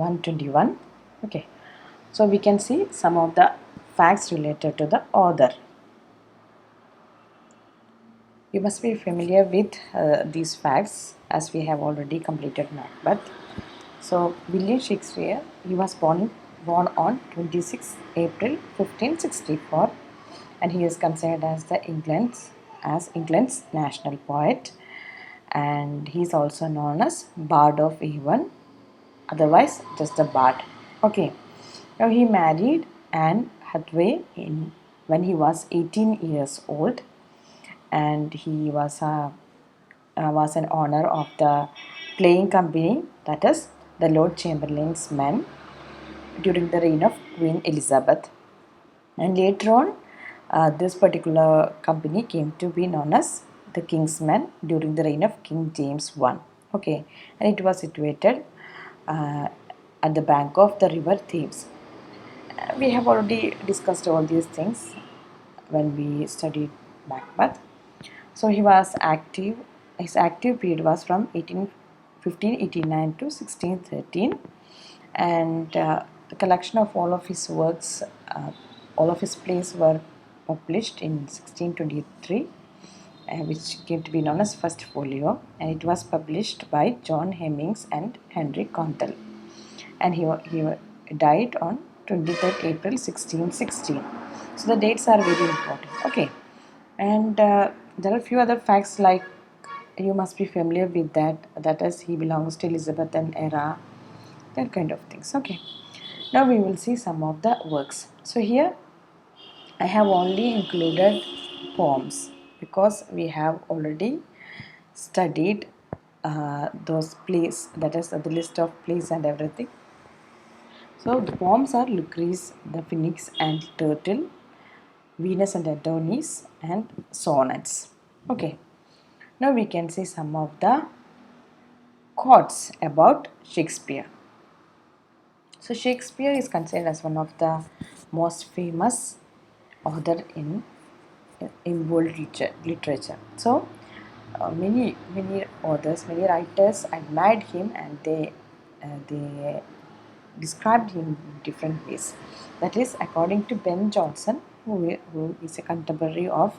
121. Okay, so we can see some of the facts related to the author. You must be familiar with these facts as we have already completed Macbeth. So William Shakespeare, he was born on 26 April 1564, and he is considered as England's national poet, and he is also known as Bard of Avon, otherwise just a bard. Okay, now he married Anne Hathaway when he was 18 years old, and he was an owner of the playing company, that is the Lord Chamberlain's Men, during the reign of Queen Elizabeth. And later on, this particular company came to be known as the King's Men during the reign of King James I. Okay, and it was situated uh, at the bank of the river Thames. We have already discussed all these things when we studied Macbeth. So he was active. His active period was from 1589 to 1613, and the collection of all of his works, all of his plays were published in 1623, which came to be known as First Folio, and it was published by John Hemmings and Henry Condell, and he died on 23rd April 1616. So the dates are very important. Okay, and there are a few other facts like you must be familiar with that is he belongs to Elizabethan era, that kind of things. Okay, now we will see some of the works. So here I have only included poems because we have already studied those plays, that is the list of plays and everything. So the poems are Lucrece, the Phoenix and Turtle, Venus and Adonis, and sonnets. Okay, now we can see some of the quotes about Shakespeare. So Shakespeare is considered as one of the most famous author in world literature. So many authors, many writers admired him, and they described him in different ways. That is, according to Ben Jonson, who is a contemporary of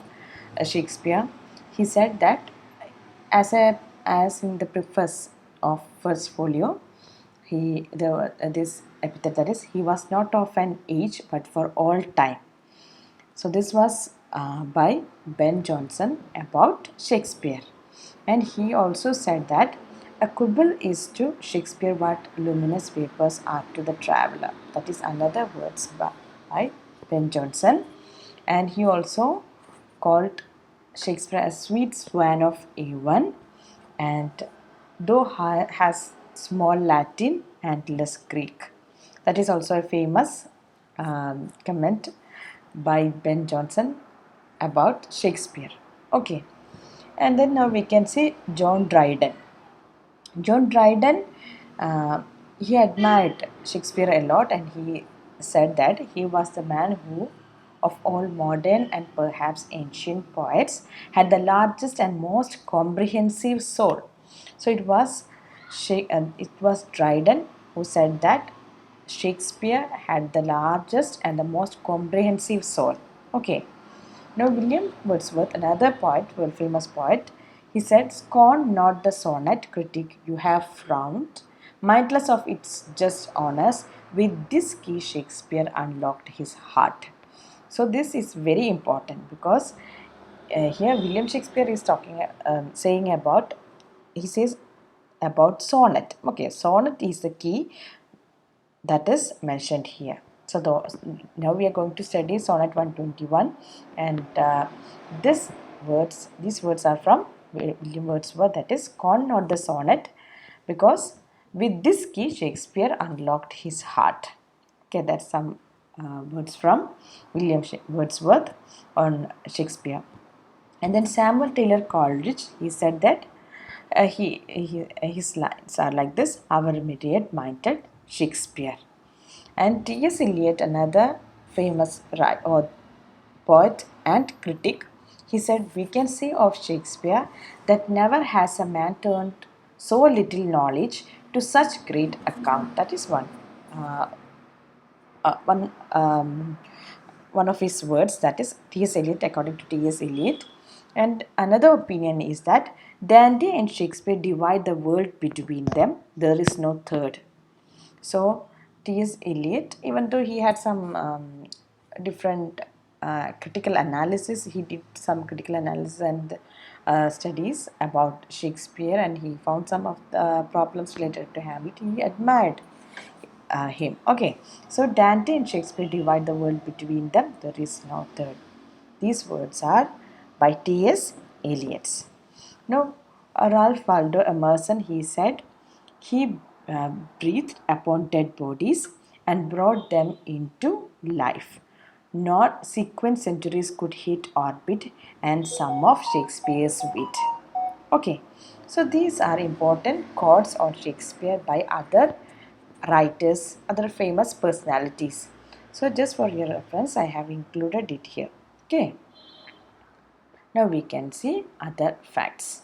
Shakespeare, he said that as in the preface of First Folio, this epithet, that is, he was not of an age but for all time. So this was by Ben Jonson about Shakespeare, and he also said that a quibble is to Shakespeare what luminous vapors are to the traveller. That is another words by Ben Jonson, and he also called Shakespeare a sweet swan of Avon, and though has small Latin and less Greek. That is also a famous comment by Ben Jonson about Shakespeare. Okay, and then now we can see John Dryden. John Dryden, he admired Shakespeare a lot, and he said that he was the man who, of all modern and perhaps ancient poets, had the largest and most comprehensive soul. So it was Dryden who said that Shakespeare had the largest and the most comprehensive soul. Okay. Now, William Wordsworth, another poet, world famous poet, he said, "Scorn not the sonnet, critic, you have frowned, mindless of its just honors, with this key Shakespeare unlocked his heart." So, this is very important because here William Shakespeare is saying about, he says about sonnet. Okay, sonnet is the key that is mentioned here. So now we are going to study sonnet 121, and these words are from William Wordsworth, that is, "Scorn not the sonnet, because with this key Shakespeare unlocked his heart." Okay, that's some words from Wordsworth on Shakespeare. And then Samuel Taylor Coleridge, he said that his lines are like this: "Our myriad minded Shakespeare." And T.S. Eliot, another famous poet and critic, he said, "We can say of Shakespeare that never has a man turned so little knowledge to such great account. That is uh, uh, one um, one of his words, that is T.S. Eliot, according to T.S. Eliot. And another opinion is that Dante and Shakespeare divide the world between them. There is no third. So T.S. Eliot, even though he had some different critical analysis, he did some critical analysis and studies about Shakespeare, and he found some of the problems related to Hamlet. He admired him. Okay, so Dante and Shakespeare divide the world between them. There is no third. These words are by T.S. Eliot. Now, Ralph Waldo Emerson, he said, he breathed upon dead bodies and brought them into life. Not sequent centuries could hit orbit and some of Shakespeare's wit. Okay, so these are important quotes on Shakespeare by other writers, other famous personalities. So just for your reference, I have included it here. Okay, now we can see other facts.